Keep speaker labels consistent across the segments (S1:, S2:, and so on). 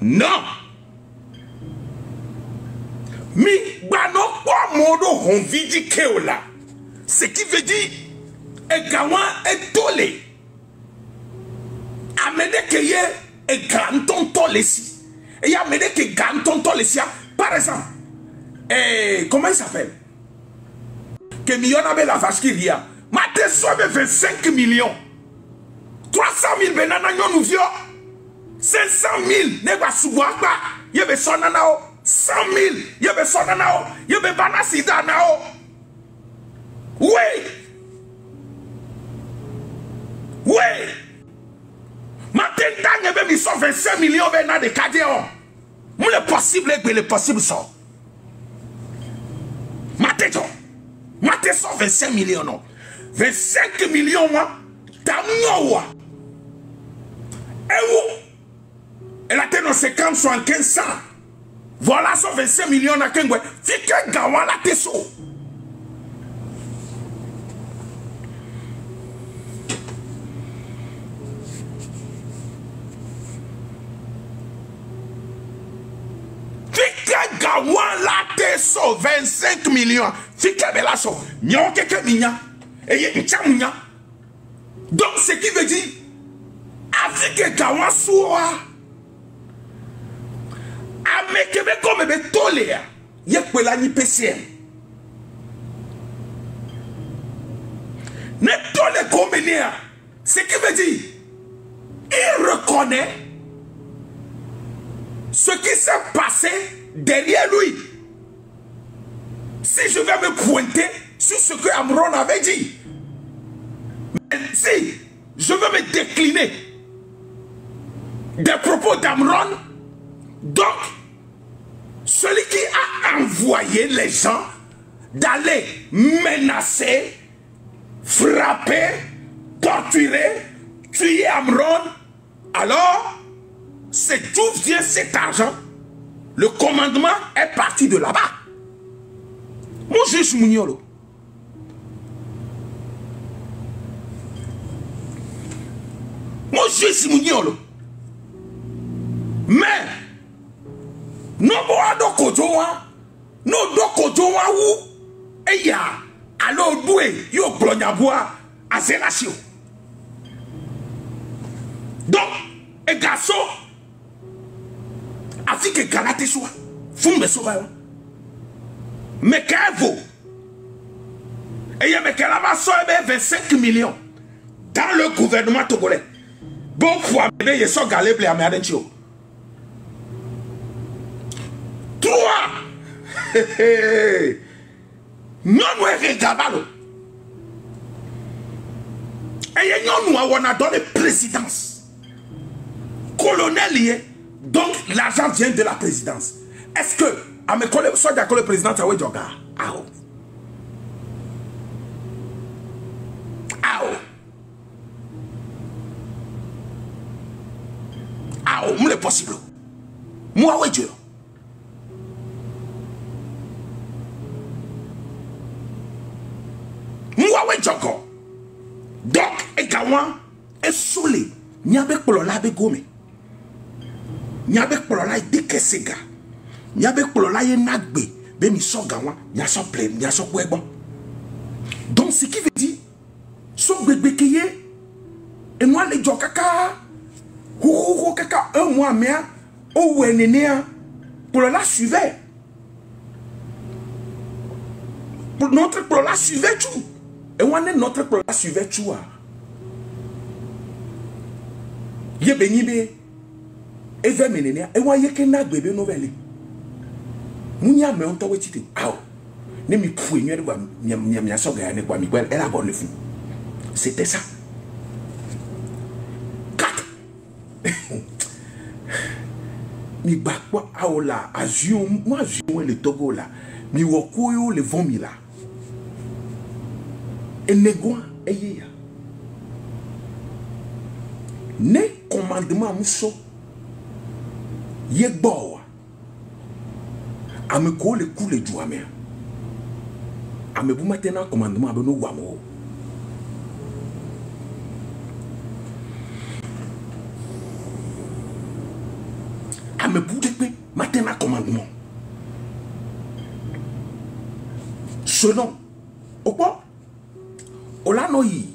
S1: Non. Mi gbano kwa modo on vidi keola. Ce qui veut dire e gawan e tole. Amene keye e granton tole si. Et amene ke granton tole si. Par exemple, comment il s'appelle? Que million avait la vache qui ria. Ma désomme 25 millions. 300 000 benana nous vio. 500 000 neba suwakba. Yebe sonanao. 100 000 yebe sonanao. Yebe banasida nao. Oui. Oui. Maintenant, yebe mi so 25 millions bena de kadeo. Le possible est le possible sort. Maintenant. Moi, t'es 125 millions, non. 25 millions, moi, t'as moi. Et où? Elle a été dans 50, 75, 100. Voilà, 125 millions, n'a qu'un gouet. Fais qu'un gawa la tesso. Fais qu'un gawa la tesso. 25 millions. Fika belaso, nyon keke minya, eye nchamnya. Donc ce qui veut dire, Afrique gawan soua, amekebe comme be tolea, yekwela ni PCM. Ne tole comme nia, ce qui veut dire, il reconnaît ce qui s'est passé derrière lui. Si je vais me pointer sur ce que Amron avait dit, mais si je veux me décliner des propos d'Amron, donc celui qui a envoyé les gens d'aller menacer, frapper, torturer, tuer Amron, alors c'est d'où vient cet argent? Le commandement est parti de là-bas. Moi, je suis Mouniolo. Moi, je suis Mouniolo. Mais, non, moi, non, où, et ya, alors, doué, yo, blonyaboua, à Zélatio. Donc, et garçon, afin que Galate soit, fumbe soit. Mais qu'elle vaut? Et il y a qu'elle a 25 millions dans le gouvernement togolais. Bon, pour amener les gens galés pour amener des choses. 3. Non, nous regardons. Et il y a nous a donné présidence. Colonel, donc l'argent vient de la présidence. Est-ce que à mes collègues, soit d'accord le président Taoué Djoga. Aou. Aou. Aou, moi le possible. Moi, oui, Dieu. Moi, oui, Djoga. Donc, et Gawan est solé. N'y a pas de la begome. N'y a pas de la dekesega. N'y a pas de la nagbe. Ben, il sort gawa, il y a son plem, il y a son bon. Donc, ce qui veut dire, son bébé qui est, et moi, les gens kaka, ou kaka, un mois, mais, ou un aîné, pour la suivre. Pour notre pour la suivre tout. Et on est notre pour la suivre tout. Yé béni bé, et vers ménénia, et moi, yé que n'a bébé nouvelle. Mounia me on t'a wétité. Ah, ne m'y poignez de mia soga ne quoi Miguel, elle a bon le fou. C'était ça. 4. Mi bakwa aola, azion, moi azion le Togo là. Mi wokoyo le vomila. Et negwa eye. Ne commandement mousso. Yegbo. Ame ko le coup le douame. Ame bu maintenant commandement abeno wamo. à me bouder maintenant commandement. Selon, au quoi? Olanoyi,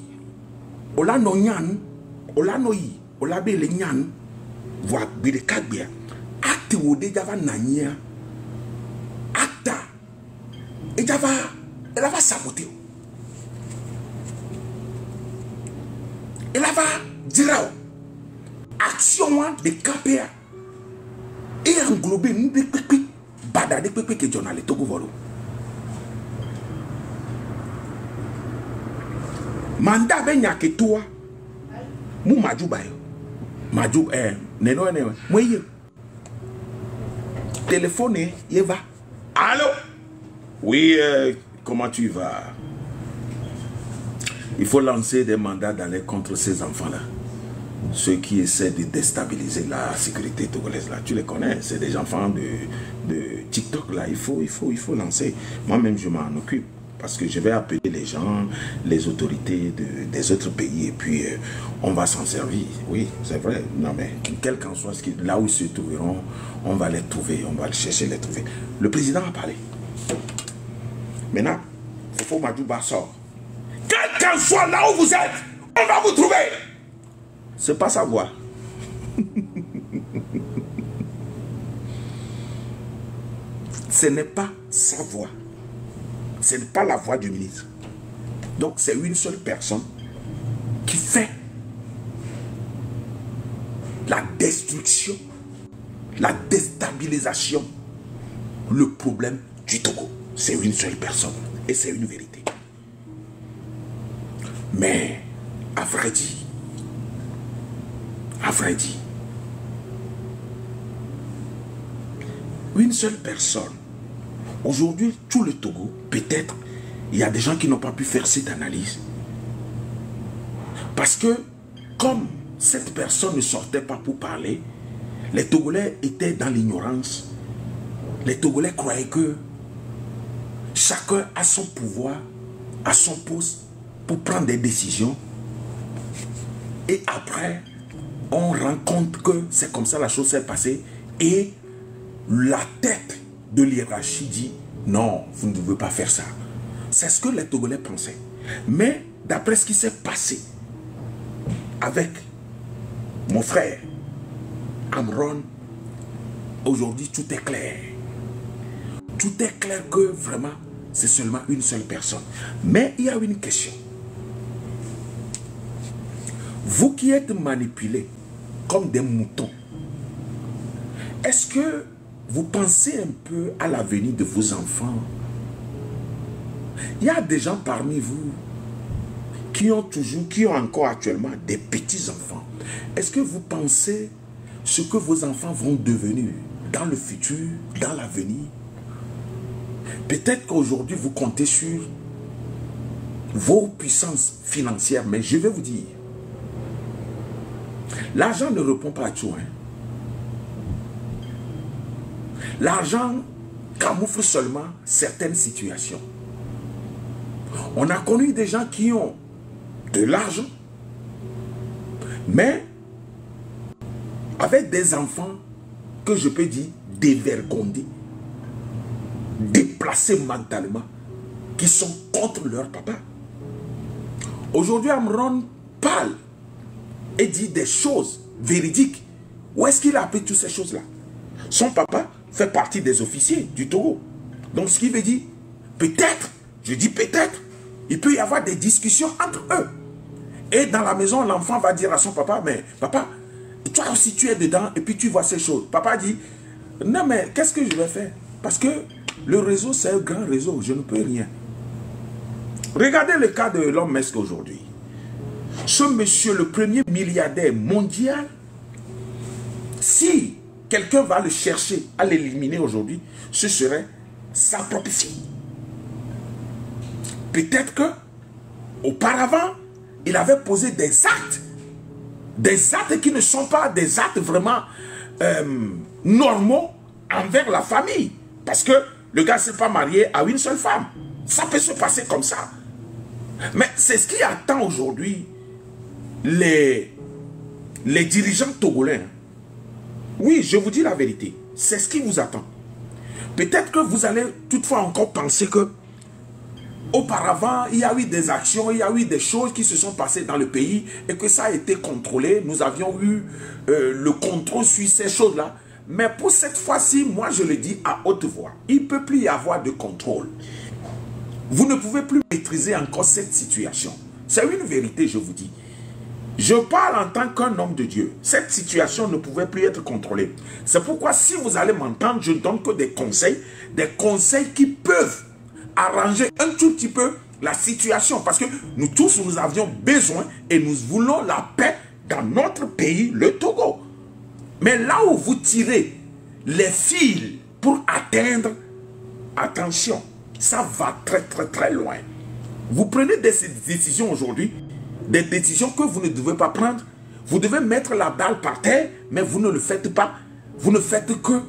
S1: Olanoyan, Olanoyi, Olabe le nyan, voit bide kagbia, acte ou de java nania, acta, et java, elle va saboter. Elle va dire, action de KPA, et englober nous de pipi, bada de pipi que journal Togo volo. Manda benya ke toi mu maju bayo maju neno moye téléphone yeva allô oui comment tu vas? Il faut lancer des mandats d'aller contre ces enfants là, ceux qui essaient de déstabiliser la sécurité togolaise là, tu les connais, c'est des enfants de TikTok là, il faut lancer. Moi-même je m'en occupe. Parce que je vais appeler les gens, les autorités des autres pays, et puis on va s'en servir. Oui, c'est vrai. Non, mais quel qu'en soit là où ils se trouveront, on va les trouver, on va chercher les trouver. Le président a parlé. Maintenant, Fofo Madjouba sort. Quel qu'en soit là où vous êtes, on va vous trouver. C'est pas sa voix. Ce n'est pas sa voix. Ce n'est pas la voix du ministre. Donc c'est une seule personne qui fait la destruction, la déstabilisation, le problème du Togo. C'est une seule personne et c'est une vérité. Mais à vrai dire, une seule personne. Aujourd'hui, tout le Togo, peut-être, il y a des gens qui n'ont pas pu faire cette analyse. Parce que, comme cette personne ne sortait pas pour parler, les Togolais étaient dans l'ignorance. Les Togolais croyaient que chacun a son pouvoir, a son poste pour prendre des décisions. Et après, on rend compte que c'est comme ça la chose s'est passée. Et la tête de l'hiérarchie dit non, vous ne devez pas faire ça. C'est ce que les Togolais pensaient. Mais d'après ce qui s'est passé avec mon frère Amron, aujourd'hui tout est clair. Tout est clair que vraiment c'est seulement une seule personne. Mais il y a une question. Vous qui êtes manipulés comme des moutons, est-ce que vous pensez un peu à l'avenir de vos enfants? Il y a des gens parmi vous qui ont encore actuellement des petits-enfants. Est-ce que vous pensez ce que vos enfants vont devenir dans le futur, dans l'avenir? Peut-être qu'aujourd'hui vous comptez sur vos puissances financières, mais je vais vous dire, l'argent ne répond pas à tout. L'argent camoufle seulement certaines situations. On a connu des gens qui ont de l'argent, mais avec des enfants que je peux dire dévergondés, déplacés mentalement, qui sont contre leur papa. Aujourd'hui, Amron parle et dit des choses véridiques. Où est-ce qu'il a appris toutes ces choses-là? Son papa fait partie des officiers du Togo. Donc ce qui veut dire, peut-être, je dis peut-être, il peut y avoir des discussions entre eux. Et dans la maison, l'enfant va dire à son papa, mais papa, toi aussi tu es dedans et puis tu vois ces choses. Papa dit, non mais qu'est-ce que je vais faire? Parce que le réseau, c'est un grand réseau, je ne peux rien. Regardez le cas de Elon Musk aujourd'hui. Ce monsieur, le premier milliardaire mondial, si quelqu'un va le chercher à l'éliminer aujourd'hui, ce serait sa propre fille. Peut-être que auparavant, il avait posé des actes qui ne sont pas des actes vraiment normaux envers la famille. Parce que le gars ne s'est pas marié à une seule femme. Ça peut se passer comme ça. Mais c'est ce qui attend aujourd'hui les dirigeants togolais. Oui, je vous dis la vérité. C'est ce qui vous attend. Peut-être que vous allez toutefois encore penser que auparavant, il y a eu des actions, il y a eu des choses qui se sont passées dans le pays et que ça a été contrôlé. Nous avions eu le contrôle sur ces choses-là. Mais pour cette fois-ci, moi je le dis à haute voix, il ne peut plus y avoir de contrôle. Vous ne pouvez plus maîtriser encore cette situation. C'est une vérité, je vous dis. Je parle en tant qu'un homme de Dieu. Cette situation ne pouvait plus être contrôlée. C'est pourquoi si vous allez m'entendre, je ne donne que des conseils qui peuvent arranger un tout petit peu la situation. Parce que nous tous, nous avions besoin et nous voulons la paix dans notre pays, le Togo. Mais là où vous tirez les fils pour atteindre, attention, ça va très très très loin. Vous prenez des décisions aujourd'hui, des décisions que vous ne devez pas prendre. Vous devez mettre la balle par terre, mais vous ne le faites pas. Vous ne faites que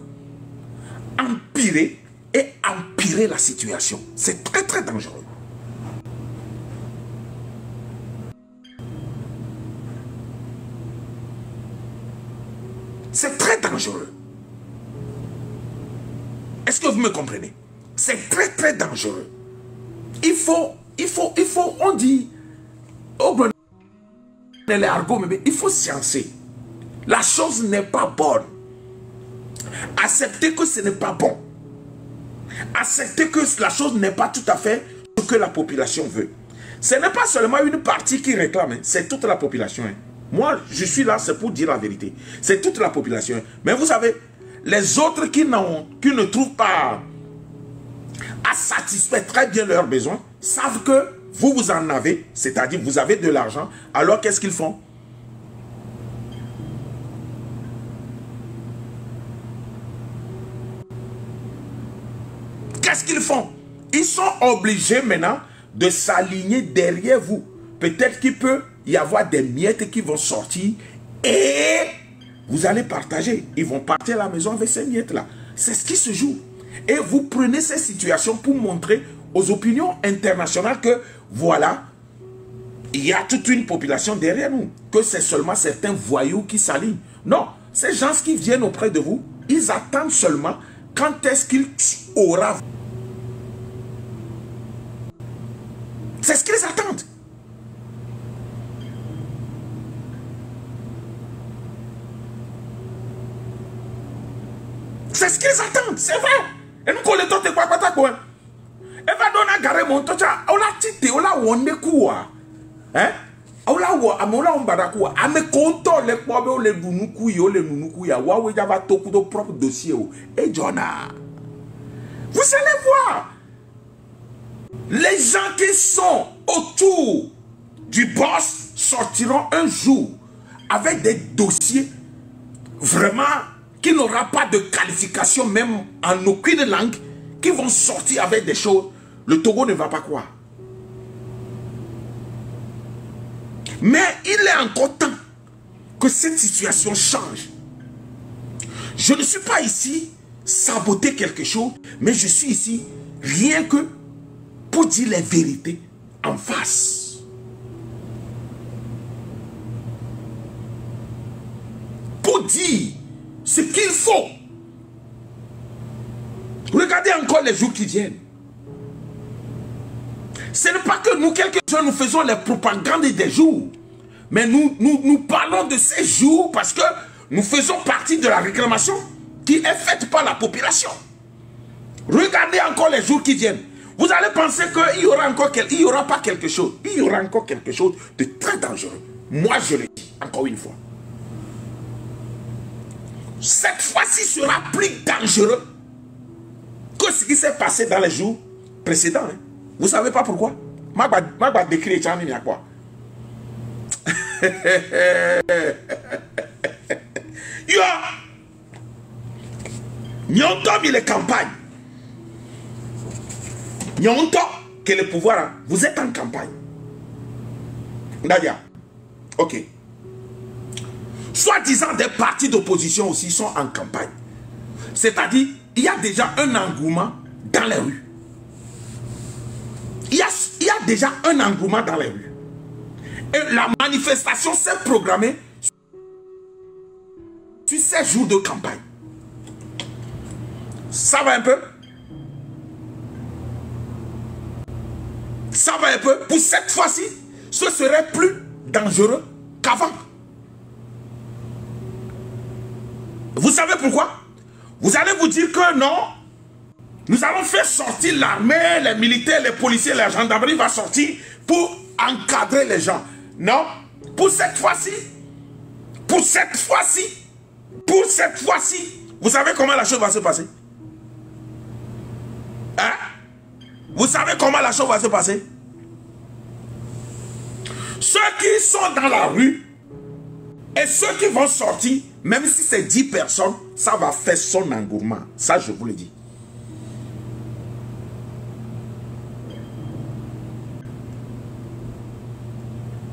S1: empirer et empirer la situation. C'est très très dangereux. C'est très dangereux. Est-ce que vous me comprenez? C'est très très dangereux. Il faut, on dit, il faut sciencer. La chose n'est pas bonne. Accepter que ce n'est pas bon. Accepter que la chose n'est pas tout à fait ce que la population veut. Ce n'est pas seulement une partie qui réclame, hein, c'est toute la population. Hein. Moi, je suis là, c'est pour dire la vérité. C'est toute la population. Hein. Mais vous savez, les autres qui ne trouvent pas à satisfaire très bien leurs besoins, savent que vous en avez, c'est-à-dire vous avez de l'argent, alors qu'est-ce qu'ils font? Qu'est-ce qu'ils font? Ils sont obligés maintenant de s'aligner derrière vous. Peut-être qu'il peut y avoir des miettes qui vont sortir et vous allez partager. Ils vont partir à la maison avec ces miettes-là. C'est ce qui se joue. Et vous prenez ces situations pour montrer aux opinions internationales que voilà, il y a toute une population derrière nous. Que c'est seulement certains voyous qui s'alignent. Non, ces gens qui viennent auprès de vous, ils attendent seulement quand est-ce qu'il aura. C'est ce qu'ils attendent. C'est ce qu'ils attendent, c'est vrai. Et nous collectons tes quoi. Et va donner garé mon tocha, on l'a tité, on l'a wonde quoi. Hein? On l'a wa, on l'a ombarakoua. A me conto les poids, les bounoukou, les nounoukou, ya waoué, java toku de propre dossier. Et Jonah, vous allez voir. Les gens qui sont autour du boss sortiront un jour avec des dossiers vraiment qui n'aura pas de qualification même en aucune langue, qui vont sortir avec des choses. Le Togo ne va pas croire. Mais il est encore temps que cette situation change. Je ne suis pas ici saboter quelque chose, mais je suis ici rien que pour dire les vérités en face. Pour dire ce qu'il faut. Regardez encore les jours qui viennent. Ce n'est pas que nous, quelques-uns, nous faisons les propagandes des jours. Mais nous parlons de ces jours parce que nous faisons partie de la réclamation qui est faite par la population. Regardez encore les jours qui viennent. Vous allez penser qu'il y aura encore il y aura pas quelque chose. Il y aura encore quelque chose de très dangereux. Moi, je le dis encore une fois. Cette fois-ci sera plus dangereux que ce qui s'est passé dans les jours précédents. Hein. Vous ne savez pas pourquoi? Je vais décrire quoi. Yo, nous avons mis les campagnes. Nous avons que le pouvoir, hein, vous êtes en campagne. Nadia, ok. Soi-disant des partis d'opposition aussi sont en campagne. C'est-à-dire, il y a déjà un engouement dans les rues. Il y a déjà un engouement dans les rues. Et la manifestation s'est programmée sur ces jours de campagne. Ça va un peu? Ça va un peu? Pour cette fois-ci, ce serait plus dangereux qu'avant. Vous savez pourquoi? Vous allez vous dire que non, nous allons faire sortir l'armée, les militaires, les policiers, la gendarmerie va sortir pour encadrer les gens. Non, pour cette fois-ci, pour cette fois-ci, vous savez comment la chose va se passer? Hein? Vous savez comment la chose va se passer? Ceux qui sont dans la rue et ceux qui vont sortir, même si c'est 10 personnes, ça va faire son engouement. Ça, je vous le dis.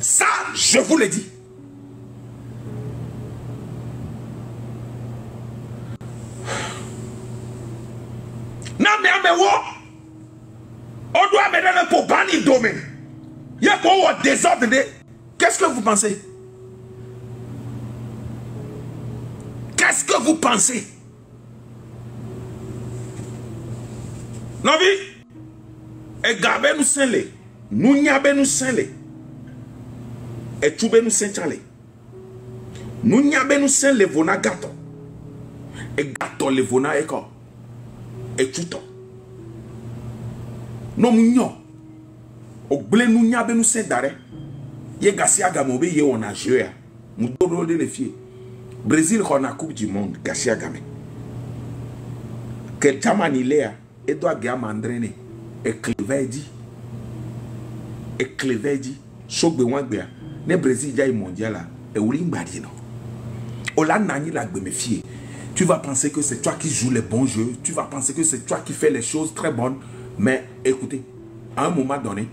S1: Ça, je vous le dis. Non, mais on doit mettre pour bannir le domaine. Il y a un désordre. Qu'est-ce que vous pensez? Qu'est-ce que vous pensez? Non, oui. Et gabé nous s'enlè. Nous n'yabé nous s'enlè. Et toubé nous s'enlè. Nous n'yabé nous s'enlè vona gato. Et gato le vona eko. Et tout. Non, nous au blé nous n'yabé nous s'enlè. Yé Garcia Gamobe yé on a joué. Nous devons les fier. Brésil on a coupe du monde Garcia Gamé. Que Jamanilea Edouard Gamandrene et Clevedi et Clevedi Chokbe Wangbea ne Brésil jaï mondial et Oulim Badino. Ola Nani la méfier. Tu vas penser que c'est toi qui joues les bons jeux, tu vas penser que c'est toi qui fais les choses très bonnes, mais écoutez, à un moment donné,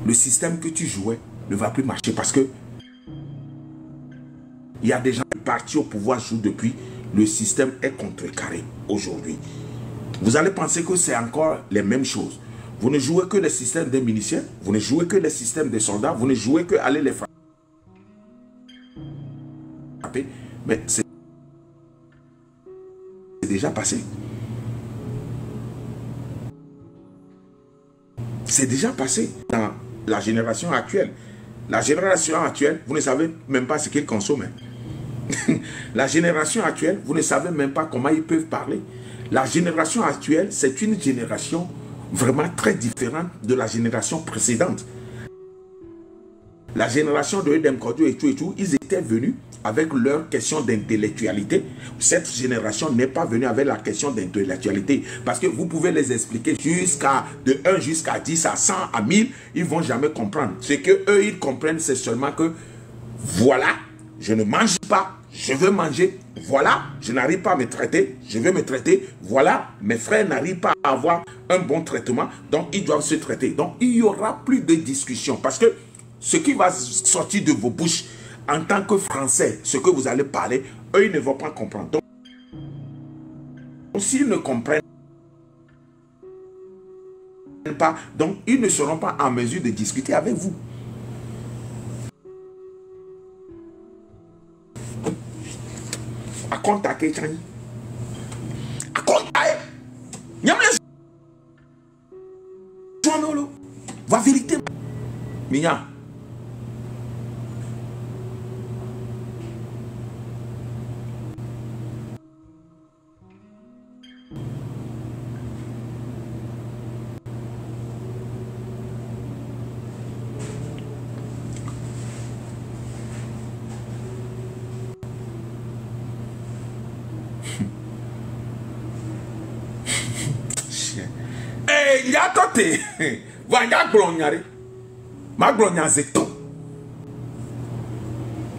S1: le système que tu jouais ne va plus marcher parce que il y a des gens qui partis au pouvoir jouent depuis, le système est contrecarré aujourd'hui. Vous allez penser que c'est encore les mêmes choses. Vous ne jouez que le système des miliciens, vous ne jouez que le système des soldats, vous ne jouez que aller les frapper. Mais c'est déjà passé. C'est déjà passé dans la génération actuelle. La génération actuelle, vous ne savez même pas ce qu'ils consomment. La génération actuelle, vous ne savez même pas comment ils peuvent parler. La génération actuelle, c'est une génération vraiment très différente de la génération précédente. La génération de Edem Kodio et tout, ils étaient venus avec leur question d'intellectualité. Cette génération n'est pas venue avec la question d'intellectualité. Parce que vous pouvez les expliquer jusqu'à de 1 jusqu'à 10 à 100 à 1000, ils ne vont jamais comprendre. Ce que eux ils comprennent, c'est seulement que voilà, je ne mange pas, je veux manger. Voilà, je n'arrive pas à me traiter, je veux me traiter. Voilà, mes frères n'arrivent pas à avoir un bon traitement, donc ils doivent se traiter. Donc il n'y aura plus de discussion parce que ce qui va sortir de vos bouches en tant que Français, ce que vous allez parler, eux ils ne vont pas comprendre. Donc s'ils ne comprennent pas, donc ils ne seront pas en mesure de discuter avec vous. A contacter Chani. A contacter. Nyamle. Joanolo. Va vérité. Minya. Yatote, vanya glonyare, ma glonya zeton,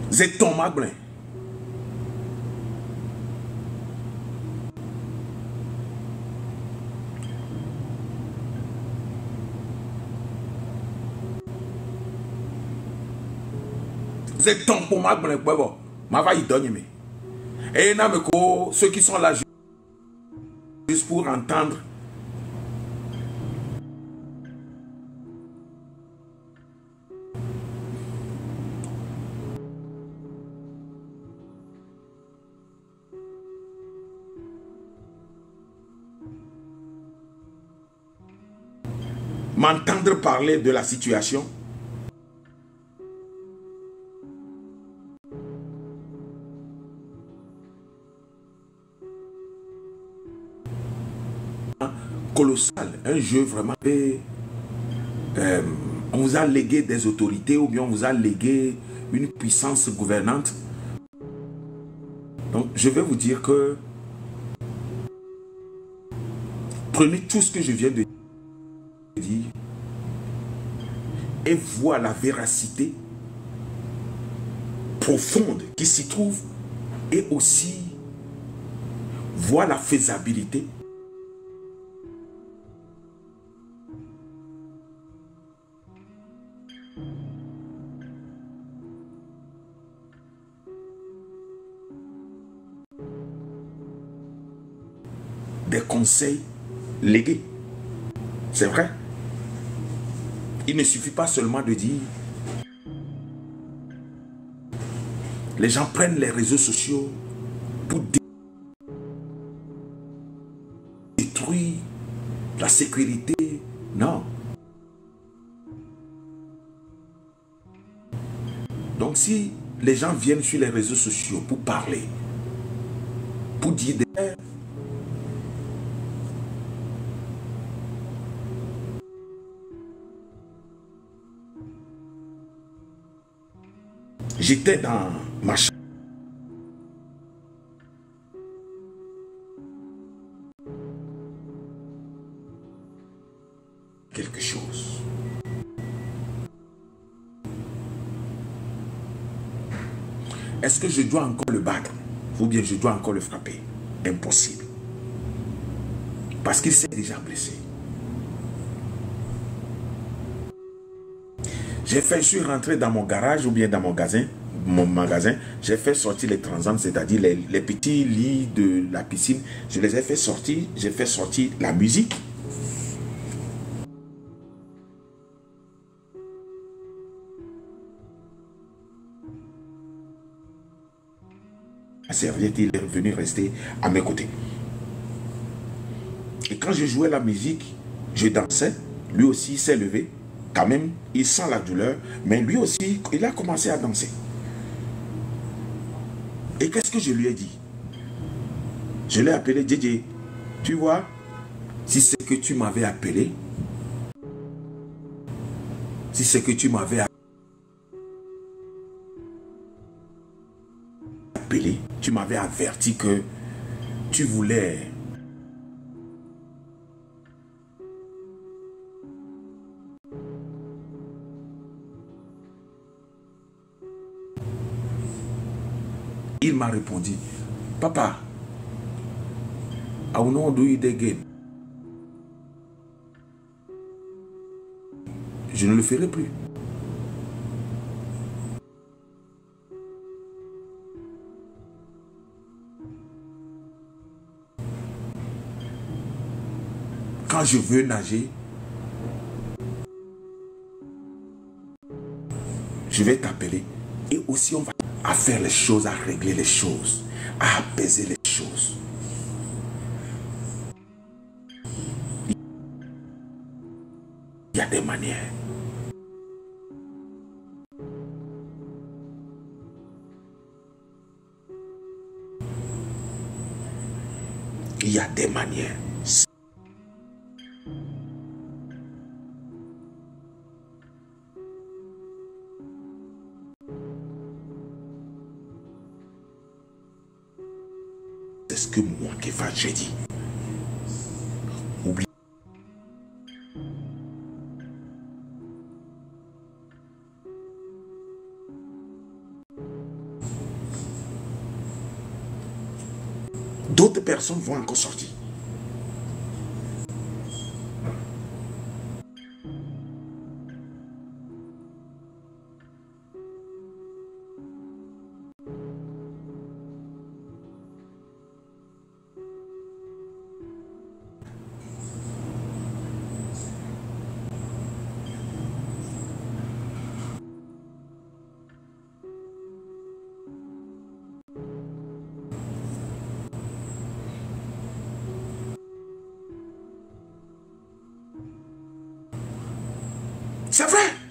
S1: zeton ma glon, zeton pour ma glon, bon, ma va y donner mais, et n'a me ko ceux qui sont là juste pour entendre. m'entendre parler de la situation. Colossal, un jeu vraiment. On vous a légué des autorités ou bien on vous a légué une puissance gouvernante. Donc, je vais vous dire que prenez tout ce que je viens de dire et voir la véracité profonde qui s'y trouve et aussi voir la faisabilité des conseils légués. C'est vrai. Il ne suffit pas seulement de dire les gens prennent les réseaux sociaux pour détruire la sécurité. Non. Donc si les gens viennent sur les réseaux sociaux pour parler, pour dire des... J'étais dans ma chambre. Quelque chose. Est-ce que je dois encore le battre ou bien je dois encore le frapper? Impossible. Parce qu'il s'est déjà blessé. J'ai fait, je suis rentré dans mon garage ou bien dans mon magasin, j'ai fait sortir les transams, c'est-à-dire les petits lits de la piscine, je les ai fait sortir, j'ai fait sortir la musique. La serviette, il est revenu rester à mes côtés. Et quand je jouais la musique, je dansais, lui aussi s'est levé. Quand même, il sent la douleur, mais lui aussi, il a commencé à danser. Et qu'est-ce que je lui ai dit? Je l'ai appelé Djé. Tu vois, si c'est que tu m'avais appelé, si c'est que tu m'avais appelé, tu m'avais averti que tu voulais... Il m'a répondu, papa, I will do it again. Je ne le ferai plus. Quand je veux nager, je vais t'appeler et aussi on va à faire les choses, à régler les choses, à apaiser les choses. Il y a des manières. Il y a des manières. C'est ce que moi qui j'ai dit. Oublie. D'autres personnes vont encore sortir. C'est vrai.